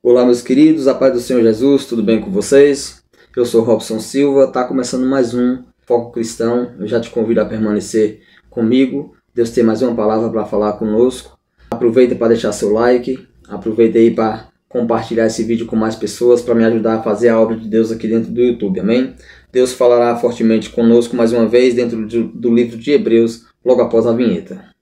Olá, meus queridos, a paz do Senhor Jesus, tudo bem com vocês? Eu sou Robson Silva, está começando mais um Foco Cristão. Eu já te convido a permanecer comigo. Deus tem mais uma palavra para falar conosco. Aproveita para deixar seu like, aproveita aí para compartilhar esse vídeo com mais pessoas para me ajudar a fazer a obra de Deus aqui dentro do YouTube, amém? Deus falará fortemente conosco mais uma vez dentro do livro de Hebreus, logo após a vinheta.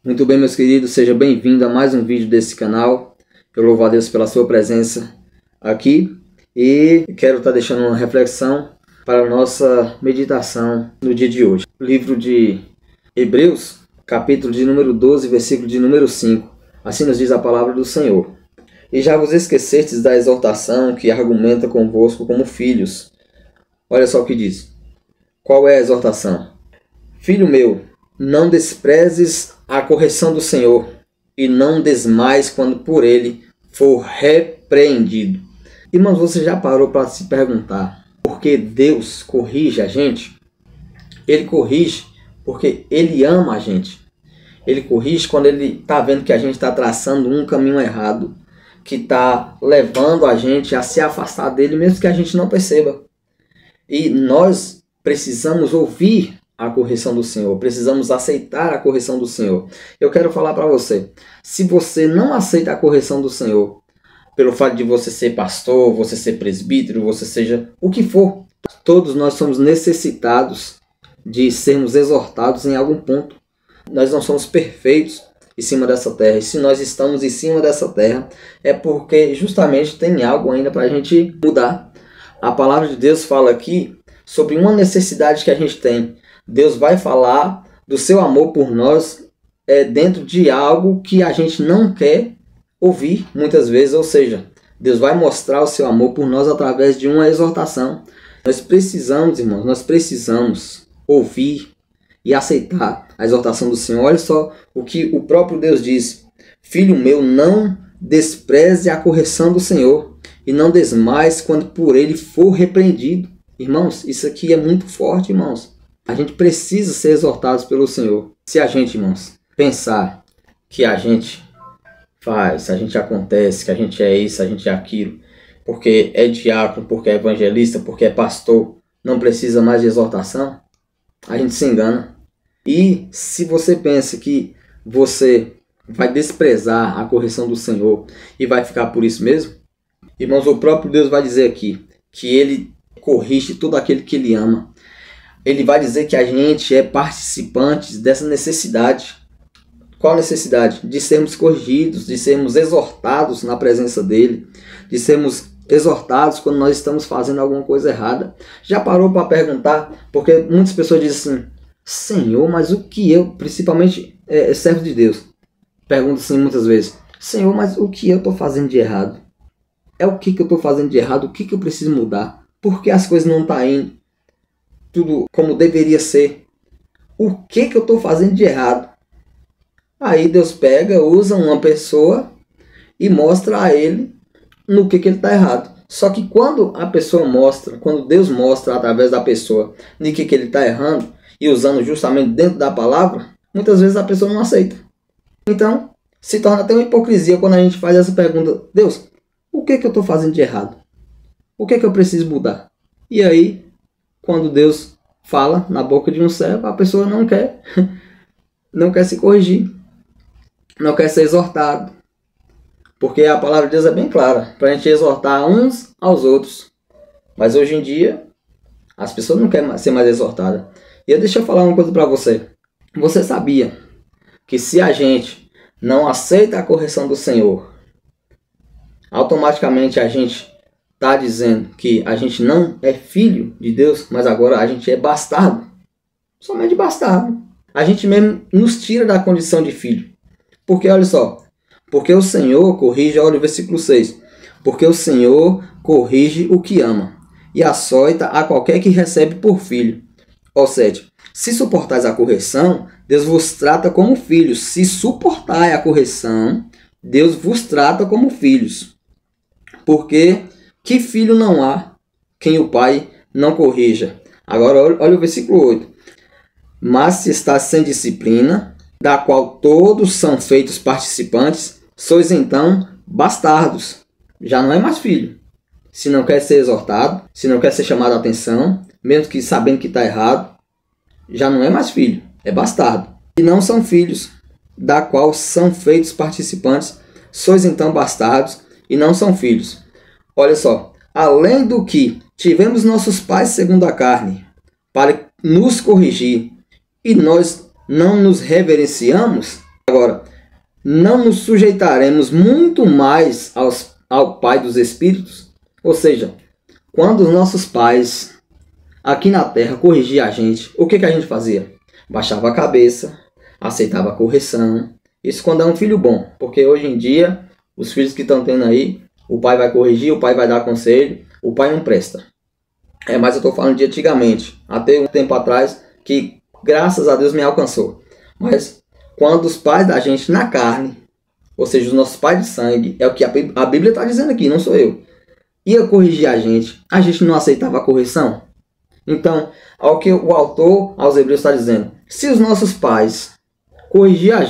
Muito bem, meus queridos, seja bem-vindo a mais um vídeo desse canal. Eu louvo a Deus pela sua presença aqui e quero estar deixando uma reflexão para a nossa meditação no dia de hoje. O livro de Hebreus, capítulo de número 12, versículo de número 5. Assim nos diz a palavra do Senhor. E já vos esquecestes da exortação que argumenta convosco como filhos. Olha só o que diz. Qual é a exortação? Filho meu, não desprezes a correção do Senhor, e não desmais quando por ele for repreendido. Irmãos, você já parou para se perguntar por que Deus corrige a gente? Ele corrige porque Ele ama a gente. Ele corrige quando Ele está vendo que a gente está traçando um caminho errado, que está levando a gente a se afastar dele, mesmo que a gente não perceba. E nós precisamos ouvir a correção do Senhor, precisamos aceitar a correção do Senhor. Eu quero falar para você, se você não aceita a correção do Senhor, pelo fato de você ser pastor, você ser presbítero, você seja o que for, todos nós somos necessitados de sermos exortados em algum ponto. Nós não somos perfeitos em cima dessa terra, e se nós estamos em cima dessa terra, é porque justamente tem algo ainda para a gente mudar. A palavra de Deus fala aqui sobre uma necessidade que a gente tem. Deus vai falar do seu amor por nós dentro de algo que a gente não quer ouvir muitas vezes. Ou seja, Deus vai mostrar o seu amor por nós através de uma exortação. Nós precisamos, irmãos, nós precisamos ouvir e aceitar a exortação do Senhor. Olha só o que o próprio Deus diz. Filho meu, não despreze a correção do Senhor e não desmais quando por ele for repreendido. Irmãos, isso aqui é muito forte, irmãos. A gente precisa ser exortados pelo Senhor. Se a gente, irmãos, pensar que a gente faz, a gente acontece, que a gente é isso, a gente é aquilo, porque é diácono, porque é evangelista, porque é pastor, não precisa mais de exortação, a gente se engana. E se você pensa que você vai desprezar a correção do Senhor e vai ficar por isso mesmo, irmãos, o próprio Deus vai dizer aqui que Ele corrige todo aquele que Ele ama. Ele vai dizer que a gente é participantes dessa necessidade. Qual necessidade? De sermos corrigidos, de sermos exortados na presença dele, de sermos exortados quando nós estamos fazendo alguma coisa errada. Já parou para perguntar? Porque muitas pessoas dizem assim, Senhor, mas o que eu, principalmente servo de Deus, pergunta assim muitas vezes, Senhor, mas o que eu estou fazendo de errado? É o que eu estou fazendo de errado? O que eu preciso mudar? Por que as coisas não estão indo tudo como deveria ser? O que eu estou fazendo de errado? Aí Deus pega, usa uma pessoa e mostra a ele no que ele está errado. Só que quando a pessoa mostra, quando Deus mostra através da pessoa de que ele está errando e usando justamente dentro da palavra, muitas vezes a pessoa não aceita. Então se torna até uma hipocrisia quando a gente faz essa pergunta, Deus, o que eu estou fazendo de errado? O que eu preciso mudar? E aí, quando Deus fala na boca de um servo, a pessoa não quer se corrigir, não quer ser exortado. Porque a palavra de Deus é bem clara, para a gente exortar uns aos outros. Mas hoje em dia, as pessoas não querem ser mais exortadas. E deixa eu falar uma coisa para você. Você sabia que se a gente não aceita a correção do Senhor, automaticamente a gente está dizendo que a gente não é filho de Deus, mas agora a gente é bastardo. Somente bastardo. A gente mesmo nos tira da condição de filho. Porque olha só, porque o Senhor corrige, olha o versículo 6. Porque o Senhor corrige o que ama e açoita a qualquer que recebe por filho. Ó 7. Se suportais a correção, Deus vos trata como filhos. Se suportai a correção, Deus vos trata como filhos. Porque Que filho não há quem o pai não corrija? Agora olha o versículo 8. Mas se está sem disciplina, da qual todos são feitos participantes, sois então bastardos. Já não é mais filho. Se não quer ser exortado, se não quer ser chamado a atenção, mesmo que sabendo que está errado, já não é mais filho, é bastardo. E não são filhos, da qual são feitos participantes, sois então bastardos e não são filhos. Olha só, além do que tivemos nossos pais segundo a carne, para nos corrigir, e nós não nos reverenciamos, agora, não nos sujeitaremos muito mais ao Pai dos Espíritos? Ou seja, quando os nossos pais aqui na terra corrigiam a gente, o que a gente fazia? Baixava a cabeça, aceitava a correção. Isso quando é um filho bom, porque hoje em dia, os filhos que estão tendo aí, o pai vai corrigir, o pai vai dar conselho, o pai não presta. Mas eu estou falando de antigamente, até um tempo atrás, que graças a Deus me alcançou. Mas quando os pais da gente na carne, ou seja, os nossos pais de sangue, é o que a Bíblia está dizendo aqui, não sou eu, ia corrigir a gente não aceitava a correção? Então, ao que o autor aos Hebreus está dizendo, se os nossos pais corrigiam a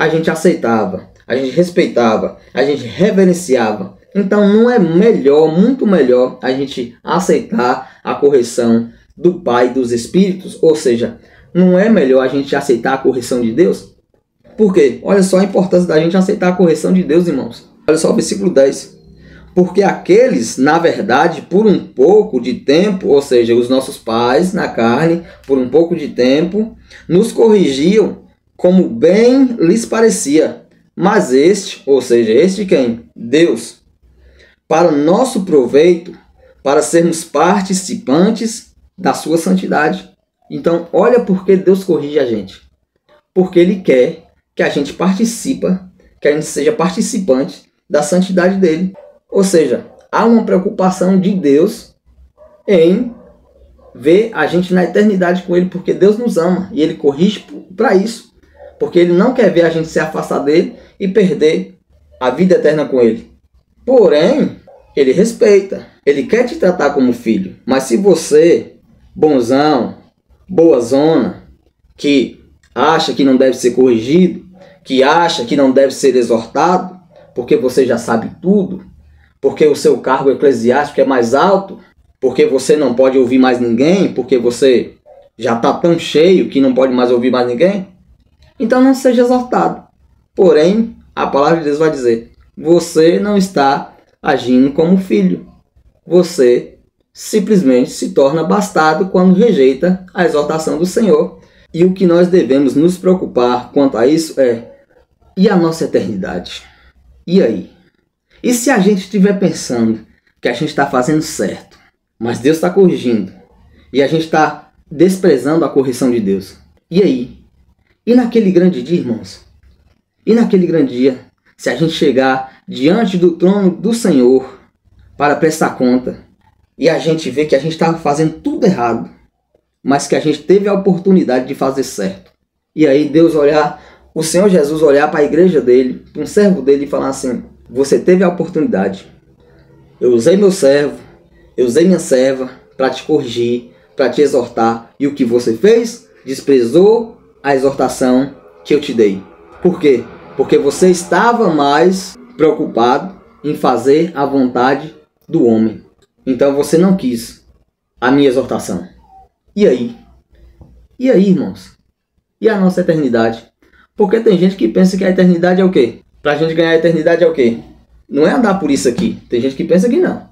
gente aceitava, a gente respeitava, a gente reverenciava, então não é melhor, muito melhor, a gente aceitar a correção do Pai dos Espíritos? Ou seja, não é melhor a gente aceitar a correção de Deus? Por quê? Olha só a importância da gente aceitar a correção de Deus, irmãos. Olha só o versículo 10. Porque aqueles, na verdade, por um pouco de tempo, ou seja, os nossos pais na carne, por um pouco de tempo, nos corrigiam como bem lhes parecia. Mas este, ou seja, este quem? Deus, para nosso proveito, para sermos participantes da sua santidade. Então, olha por que Deus corrige a gente. Porque Ele quer que a gente participa, que a gente seja participante da santidade dEle. Ou seja, há uma preocupação de Deus em ver a gente na eternidade com Ele, porque Deus nos ama e Ele corrige para isso. Porque Ele não quer ver a gente se afastar dEle e perder a vida eterna com Ele. Porém, Ele respeita. Ele quer te tratar como filho. Mas se você, bonzão, boazona, que acha que não deve ser corrigido, que acha que não deve ser exortado, porque você já sabe tudo, porque o seu cargo eclesiástico é mais alto, porque você não pode ouvir mais ninguém, porque você já está tão cheio que não pode mais ouvir mais ninguém, então não seja exortado. Porém, a palavra de Deus vai dizer, você não está agindo como filho. Você simplesmente se torna bastardo quando rejeita a exortação do Senhor. E o que nós devemos nos preocupar quanto a isso é, e a nossa eternidade? E aí? E se a gente estiver pensando que a gente está fazendo certo, mas Deus está corrigindo, e a gente está desprezando a correção de Deus? E aí? E naquele grande dia, irmãos? E naquele grande dia, se a gente chegar diante do trono do Senhor para prestar conta, e a gente vê que a gente estava fazendo tudo errado, mas que a gente teve a oportunidade de fazer certo. E aí Deus olhar, o Senhor Jesus olhar para a igreja dele, para um servo dele e falar assim, você teve a oportunidade. Eu usei meu servo, eu usei minha serva para te corrigir, para te exortar. E o que você fez? Desprezou a exortação que eu te dei. Por quê? Porque você estava mais preocupado em fazer a vontade do homem. Então você não quis a minha exortação. E aí? E aí, irmãos? E a nossa eternidade? Porque tem gente que pensa que a eternidade é o quê? Pra gente ganhar a eternidade é o quê? Não é andar por isso aqui. Tem gente que pensa que não.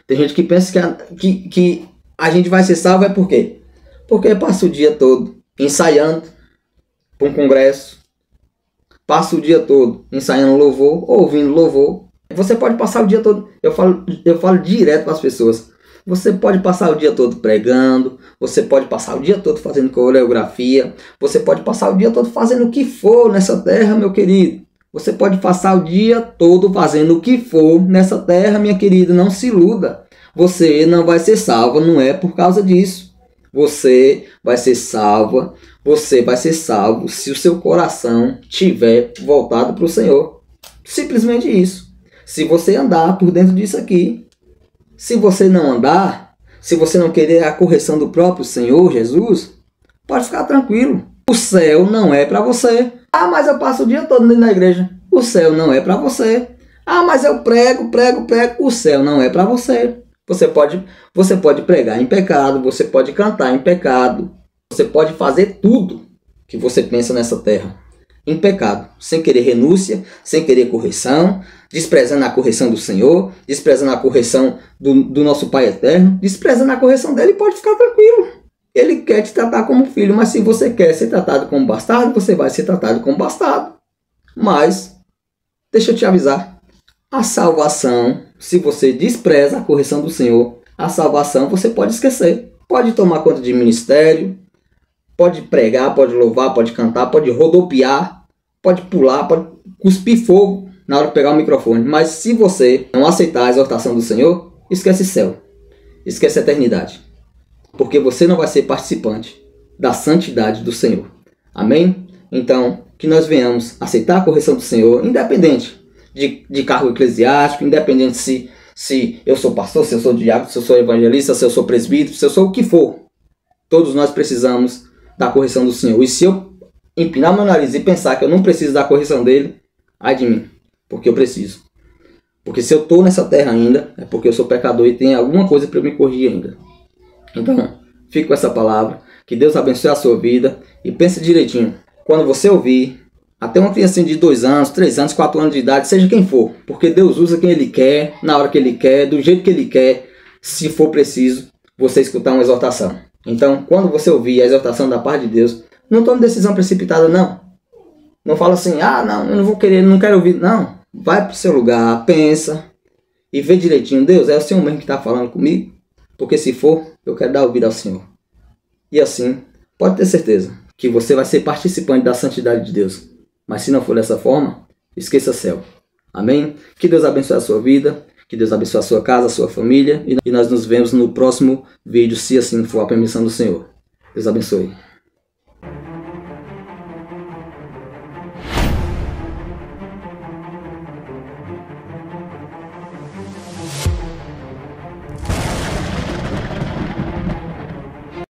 Tem gente que pensa que a gente vai ser salvo é por quê? Porque passa o dia todo ensaiando para um congresso. Passa o dia todo ensaiando louvor, ouvindo louvor. Você pode passar o dia todo... Eu falo direto para as pessoas. Você pode passar o dia todo pregando, você pode passar o dia todo fazendo coreografia, você pode passar o dia todo fazendo o que for nessa terra, meu querido. Você pode passar o dia todo fazendo o que for nessa terra, minha querida. Não se iluda. Você não vai ser salva, não é por causa disso. Você vai ser salva, você vai ser salvo se o seu coração estiver voltado para o Senhor. Simplesmente isso. Se você andar por dentro disso aqui, se você não andar, se você não querer a correção do próprio Senhor Jesus, pode ficar tranquilo. O céu não é para você. Ah, mas eu passo o dia todo dentro da igreja. O céu não é para você. Ah, mas eu prego. O céu não é para você. Você pode pregar em pecado, você pode cantar em pecado, você pode fazer tudo que você pensa nessa terra em pecado, sem querer renúncia, sem querer correção, desprezando a correção do Senhor, desprezando a correção do nosso Pai Eterno, desprezando a correção dele, pode ficar tranquilo. Ele quer te tratar como filho, mas se você quer ser tratado como bastardo, você vai ser tratado como bastardo. Mas, deixa eu te avisar, a salvação, se você despreza a correção do Senhor, a salvação você pode esquecer. Pode tomar conta de ministério, pode pregar, pode louvar, pode cantar, pode rodopiar, pode pular, pode cuspir fogo na hora de pegar o microfone. Mas se você não aceitar a exortação do Senhor, esquece céu, esquece a eternidade. Porque você não vai ser participante da santidade do Senhor. Amém? Então, que nós venhamos aceitar a correção do Senhor, independente de cargo eclesiástico, independente se eu sou pastor, se eu sou diácono, se eu sou evangelista, se eu sou presbítero, se eu sou o que for. Todos nós precisamos da correção do Senhor. E se eu empinar meu nariz e pensar que eu não preciso da correção dele, ai de mim, porque eu preciso. Porque se eu estou nessa terra ainda, é porque eu sou pecador e tem alguma coisa para eu me corrigir ainda. Então, fique com essa palavra. Que Deus abençoe a sua vida. E pense direitinho. Quando você ouvir, até uma criancinha de 2 anos, 3 anos, 4 anos de idade, seja quem for. Porque Deus usa quem Ele quer, na hora que Ele quer, do jeito que Ele quer, se for preciso, você escutar uma exortação. Então, quando você ouvir a exortação da parte de Deus, não tome decisão precipitada, não. Não fala assim, não, eu não vou querer, não quero ouvir. Não, vai para o seu lugar, pensa e vê direitinho. Deus, é o Senhor mesmo que está falando comigo? Porque se for, eu quero dar ouvido ao Senhor. E assim, pode ter certeza que você vai ser participante da santidade de Deus. Mas se não for dessa forma, esqueça céu. Amém? Que Deus abençoe a sua vida, que Deus abençoe a sua casa, a sua família. E nós nos vemos no próximo vídeo, se assim for a permissão do Senhor. Deus abençoe.